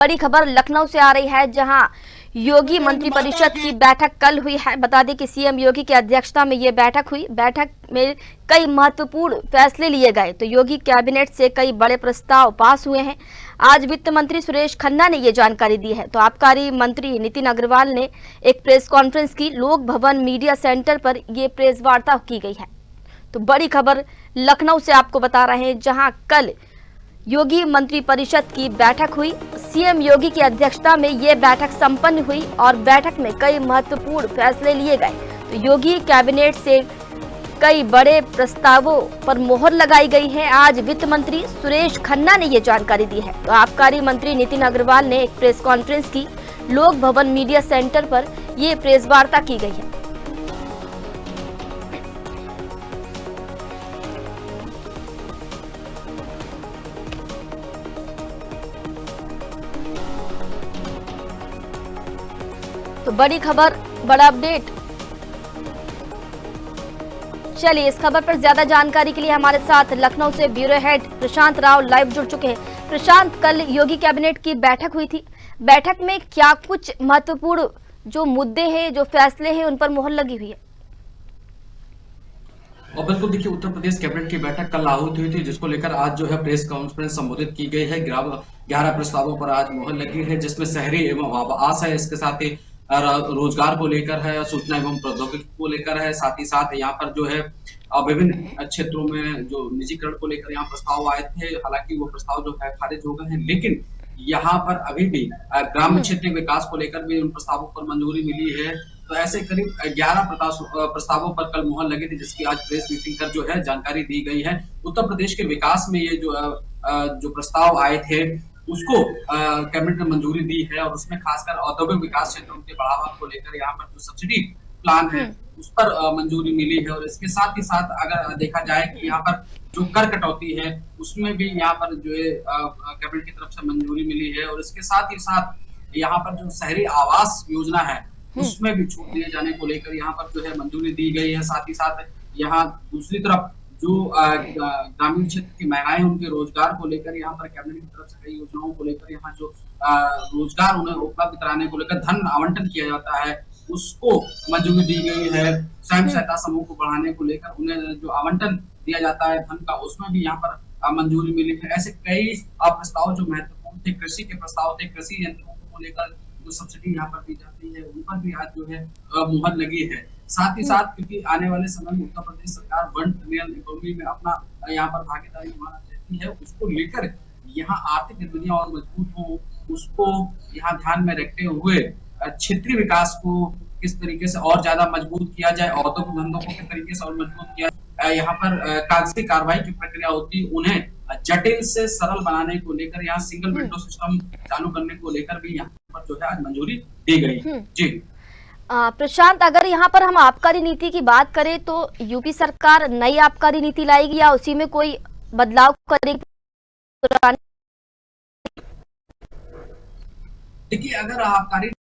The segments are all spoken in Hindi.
बड़ी खबर लखनऊ से आ रही है, जहां योगी मंत्रिपरिषद की बैठक कल हुई है। बता दें कि सीएम योगी की अध्यक्षता में ये बैठक हुई। बैठक में कई महत्वपूर्ण फैसले लिए गए, तो योगी कैबिनेट से कई बड़े प्रस्ताव पास हुए हैं। आज वित्त मंत्री सुरेश खन्ना ने ये जानकारी दी है। तो आबकारी मंत्री नितिन अग्रवाल ने एक प्रेस कॉन्फ्रेंस की। लोक भवन मीडिया सेंटर पर ये प्रेस वार्ता की गई है। तो बड़ी खबर लखनऊ से आपको बता रहे हैं, जहां कल योगी मंत्रिपरिषद की बैठक हुई। सीएम योगी की अध्यक्षता में ये बैठक संपन्न हुई और बैठक में कई महत्वपूर्ण फैसले लिए गए। तो योगी कैबिनेट से कई बड़े प्रस्तावों पर मोहर लगाई गई है। आज वित्त मंत्री सुरेश खन्ना ने ये जानकारी दी है। तो आबकारी मंत्री नितिन अग्रवाल ने एक प्रेस कॉन्फ्रेंस की। लोक भवन मीडिया सेंटर पर ये प्रेस वार्ता की गई है। तो बड़ी खबर, बड़ा अपडेट। चलिए, इस खबर पर ज्यादा जानकारी के लिए हमारे साथ लखनऊ से ब्यूरो हेड प्रशांत राव लाइव जुड़ चुके हैं। प्रशांत, कल योगी कैबिनेट की बैठक हुई थी। बैठक में क्या कुछ महत्वपूर्ण जो मुद्दे हैं, जो फैसले हैं, उन पर मोहर लगी हुई है? और बिल्कुल देखिए, उत्तर प्रदेश कैबिनेट की बैठक कल आहूत हुई थी, जिसको लेकर आज जो है प्रेस कॉन्फ्रेंस संबोधित की गई है। 11 प्रस्तावों पर आज मोहर लगी है, जिसमें शहरी एवं आवास है, इसके साथ ही रोजगार को लेकर है, सूचना एवं प्रौद्योगिकी को लेकर है, साथ ही साथ यहाँ पर जो है विभिन्न क्षेत्रों में जो निजीकरण को लेकर यहाँ प्रस्ताव आए थे। हालांकि वो प्रस्ताव जो है खारिज हो गए हैं, लेकिन यहाँ पर अभी भी ग्रामीण क्षेत्रीय विकास को लेकर भी उन प्रस्तावों पर मंजूरी मिली है। तो ऐसे करीब 11 प्रस्तावों पर कल मोहर लगी थी, जिसकी आज प्रेस मीटिंग कर जो है जानकारी दी गई है। उत्तर प्रदेश के विकास में ये जो प्रस्ताव आए थे, उसको कैबिनेट ने मंजूरी दी है, और उसमें खासकर औद्योगिक विकास क्षेत्रों के बढ़ावा को लेकर यहाँ पर जो सब्सिडी प्लान है उस पर मंजूरी मिली है। और इसके साथ ही साथ अगर देखा जाए कि यहाँ पर जो कर कटौती है, उसमें भी यहाँ पर जो है कैबिनेट की तरफ से मंजूरी मिली है। और इसके साथ ही साथ यहाँ पर जो शहरी आवास योजना है, उसमें भी छूट दिए जाने को लेकर यहाँ पर जो है मंजूरी दी गई है। साथ ही साथ यहाँ दूसरी तरफ जो ग्रामीण क्षेत्र की महिलाएं, उनके रोजगार को लेकर यहाँ पर कैबिनेट की तरफ से कई योजनाओं को लेकर यहाँ जो रोजगार उन्हें उपलब्ध कराने को लेकर धन आवंटन किया जाता है, उसको मंजूरी दी गई है। स्वयं सहायता समूह को बढ़ाने को लेकर उन्हें जो आवंटन दिया जाता है धन का, उसमें भी यहाँ पर मंजूरी मिली है। ऐसे कई प्रस्ताव जो महत्वपूर्ण थे, कृषि के प्रस्ताव थे, कृषि यंत्रों को लेकर जो सब्सिडी यहाँ पर दी जाती है, उन पर भी आज जो है मुहर लगी है। साथ ही साथ क्योंकि आने वाले समय में उत्तर प्रदेश सरकार 1 ट्रिलियन इकोनॉमी में अपना यहाँ पर भागीदारी निभाना चाहती है, उसको लेकर यहाँ आर्थिक गतिविधियां और मजबूत हो, उसको यहाँ ध्यान में रखते हुए क्षेत्रीय विकास को किस तरीके से और ज्यादा मजबूत किया जाए, औद्योगिक धंधों को किस तरीके से और मजबूत किया जाए, यहाँ पर कागजी कार्रवाई की प्रक्रिया होती, उन्हें जटिल से सरल बनाने को लेकर यहाँ सिंगल विंडो सिस्टम चालू करने को लेकर भी यहाँ पर जो है आज मंजूरी दी गई। जी प्रशांत, अगर यहाँ पर हम आबकारी नीति की बात करें, तो यूपी सरकार नई आबकारी नीति लाएगी या उसी में कोई बदलाव करेगी? देखिए, अगर आबकारी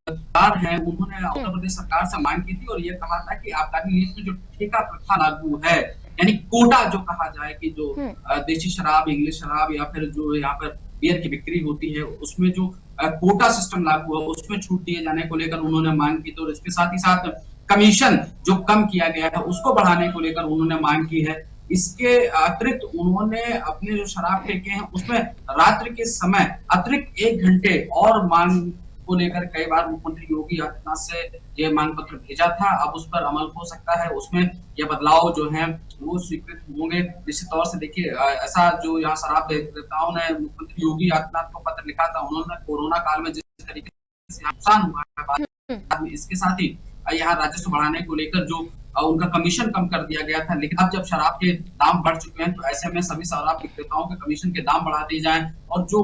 सरकार है, उन्होंने उत्तर प्रदेश सरकार से मांग की थी और ये कहा था कि आबकारी नीति में जो ठेका प्रथा लागू है, यानी कोटा जो कहा जाए कि जो देसी शराब, इंग्लिश शराब या फिर जो यहाँ पर बियर की बिक्री होती है, उसमें जो कोटा सिस्टम लागू है, उसमें छूट दिए जाने को लेकर उन्होंने मांग की। तो इसके साथ ही साथ कमीशन जो कम किया गया था, उसको बढ़ाने को लेकर उन्होंने मांग की है। इसके अतिरिक्त उन्होंने अपने जो शराब ठेके हैं, उसमें रात्रि के समय अतिरिक्त 1 घंटे और मांग को लेकर कई बार मुख्यमंत्री योगी आदित्यनाथ से ये मांग पत्र भेजा था। अब उस पर अमल हो सकता है, उसमें ये बदलाव जो है वो स्वीकृत होंगे। निश्चित तौर से देखिए, ऐसा जो यहाँ शराब विक्रेताओं ने मुख्यमंत्री योगी आदित्यनाथ को पत्र लिखा था, उन्होंने कोरोना काल में जिस तरीके से नुकसान हुआ है, इसके साथ ही यहाँ राजस्व बढ़ाने को लेकर जो उनका कमीशन कम कर दिया गया था, लेकिन अब जब शराब के दाम बढ़ चुके हैं, तो ऐसे में सभी शराब विक्रेताओं के कमीशन के दाम बढ़ा दिए जाएं। और जो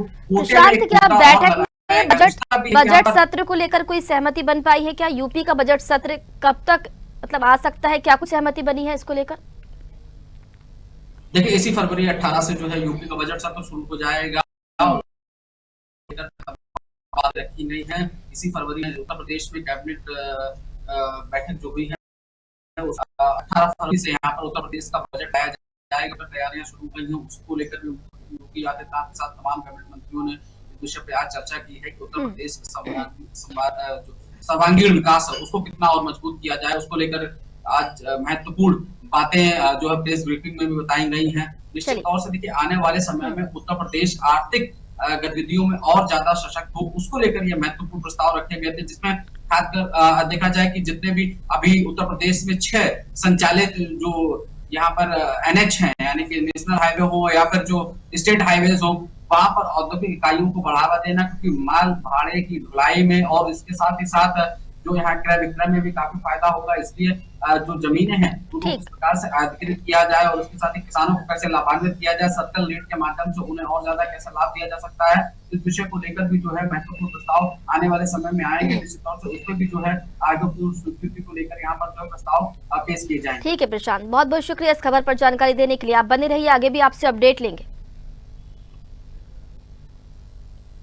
बजट सत्र को लेकर कोई सहमति बन पाई है क्या? यूपी का बजट सत्र कब तक मतलब आ सकता है? क्या कुछ सहमति बनी है इसको लेकर? देखिए, इसी फरवरी 18 से जो है यूपी का बजट सत्र शुरू हो जाएगा। बात रखी गई है, इसी फरवरी में उत्तर प्रदेश में कैबिनेट बैठक जो हुई है, 18 फरवरी से यहाँ पर उत्तर प्रदेश का बजट आया जाएगी पर तैयारियां शुरू हो गई हैं, उसको लेकर भी योगी आदित्यनाथ के साथ तमाम कैबिनेट मंत्रियों ने इस विषय पे आज चर्चा की है कि उत्तर प्रदेश के जो सर्वांगीण विकास है उसको कितना और मजबूत किया जाए, उसको लेकर आज महत्वपूर्ण बातें जो है प्रेस ब्रीफिंग में भी बताई गई हैं। निश्चित चलिए। तौर से देखिए आने वाले समय में उत्तर प्रदेश आर्थिक गतिविधियों में और ज्यादा सशक्त हो, उसको लेकर ये महत्वपूर्ण प्रस्ताव रखे गए थे, जिसमें खासकर देखा जाए कि जितने भी अभी उत्तर प्रदेश में 6 संचालित जो यहाँ पर एनएच है, यानी कि नेशनल हाईवे हो या फिर जो स्टेट हाईवेज हो, वहां पर औद्योगिक इकाइयों को बढ़ावा देना, क्योंकि माल भाड़े की ढुलाई में और इसके साथ ही साथ जो यहाँ क्रय विक्रय में भी काफी फायदा होगा, इसलिए जो जमीनें हैं उनको किस प्रकार से अधिकृत किया जाए और उसके साथ ही किसानों को कैसे लाभान्वित किया जाए, सर्कल रेट के माध्यम से उन्हें और ज्यादा कैसे लाभ दिया जा सकता है, इस विषय को लेकर भी जो है महत्वपूर्ण प्रस्ताव आने वाले समय में आएंगे। निश्चित तौर से उसमें भी जो है आगे पूर्ण स्वीकृति को लेकर यहाँ पर जो प्रस्ताव पेश किए जाएंगे। ठीक है प्रशांत, बहुत बहुत शुक्रिया इस खबर पर जानकारी देने के लिए। आप बने रहिए, आगे भी आपसे अपडेट लेंगे।